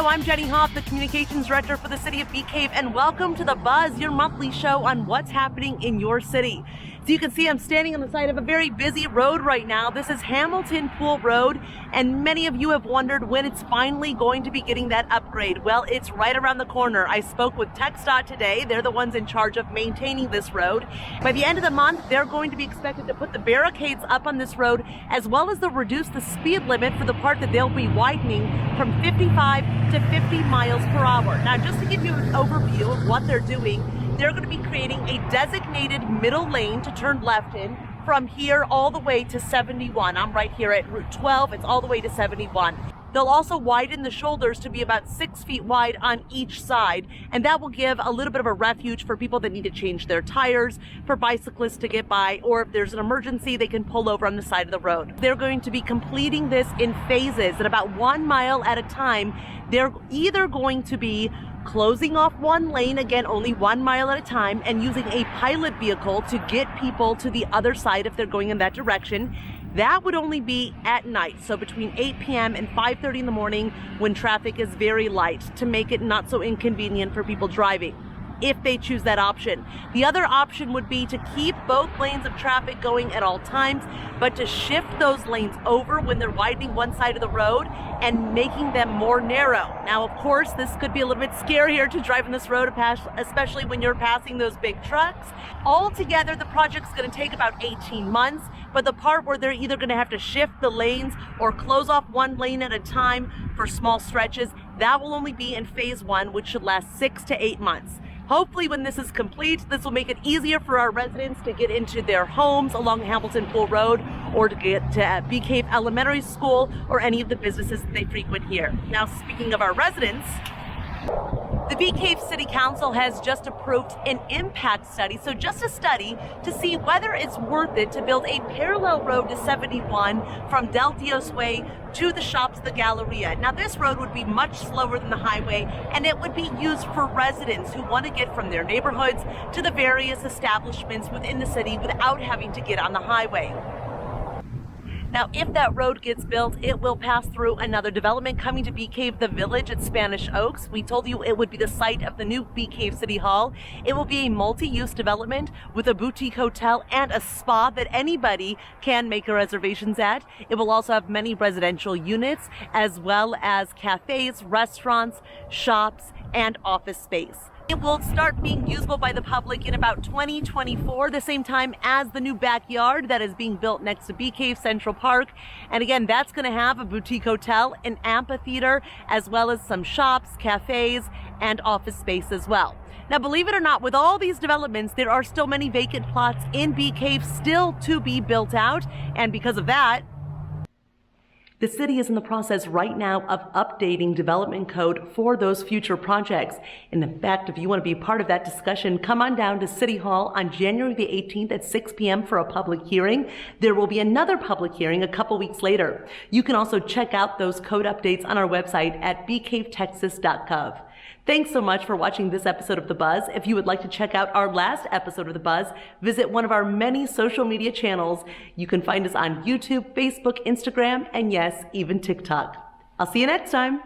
Hello, I'm Jenny Hoff, the Communications Director for the City of Bee Cave, and welcome to The Buzz, your monthly show on what's happening in your city. So you can see I'm standing on the side of a very busy road right now. This is Hamilton Pool Road, and many of you have wondered when it's finally going to be getting that upgrade. Well, it's right around the corner. I spoke with TxDOT today. They're the ones in charge of maintaining this road. By the end of the month, they're going to be expected to put the barricades up on this road, as well as they'll reduce the speed limit for the part that they'll be widening from 55 to 50 miles per hour. Now, just to give you an overview of what they're doing, they're going to be creating a designated middle lane to turn left in from here all the way to 71. I'm right here at Route 12. It's all the way to 71. They'll also widen the shoulders to be about 6 feet wide on each side, and that will give a little bit of a refuge for people that need to change their tires, for bicyclists to get by, or if there's an emergency, they can pull over on the side of the road. They're going to be completing this in phases at about 1 mile at a time. They're either going to be closing off one lane, again only 1 mile at a time, and using a pilot vehicle to get people to the other side if they're going in that direction. That would only be at night, so between 8 p.m. and 5:30 in the morning when traffic is very light, to make it not so inconvenient for people driving, if they choose that option. The other option would be to keep both lanes of traffic going at all times, but to shift those lanes over when they're widening one side of the road and making them more narrow. Now, of course, this could be a little bit scarier to drive on this road, especially when you're passing those big trucks. Altogether, the project's going to take about 18 months, but the part where they're either going to have to shift the lanes or close off one lane at a time for small stretches, that will only be in phase 1, which should last 6 to 8 months. Hopefully, when this is complete, this will make it easier for our residents to get into their homes along Hamilton Pool Road, or to get to Bee Cave Elementary School or any of the businesses that they frequent here. Now, speaking of our residents, the Bee Cave City Council has just approved an impact study, so just a study to see whether it's worth it to build a parallel road to 71 from Del Dios Way to the shops, the Galleria. Now, this road would be much slower than the highway, and it would be used for residents who want to get from their neighborhoods to the various establishments within the city without having to get on the highway. Now, if that road gets built, it will pass through another development coming to Bee Cave, the Village at Spanish Oaks. We told you it would be the site of the new Bee Cave City Hall. It will be a multi-use development with a boutique hotel and a spa that anybody can make reservations at. It will also have many residential units, as well as cafes, restaurants, shops, and office space. It will start being usable by the public in about 2024, the same time as the new backyard that is being built next to Bee Cave Central Park. And again, that's going to have a boutique hotel, an amphitheater, as well as some shops, cafes, and office space as well. Now, believe it or not, with all these developments, there are still many vacant plots in Bee Cave still to be built out. And because of that, the city is in the process right now of updating development code for those future projects. And in fact, if you want to be part of that discussion, come on down to City Hall on January the 18th at 6 p.m. for a public hearing. There will be another public hearing a couple weeks later. You can also check out those code updates on our website at bcavetexas.gov. Thanks so much for watching this episode of The Buzz. If you would like to check out our last episode of The Buzz, visit one of our many social media channels. You can find us on YouTube, Facebook, Instagram, and yes, even TikTok. I'll see you next time.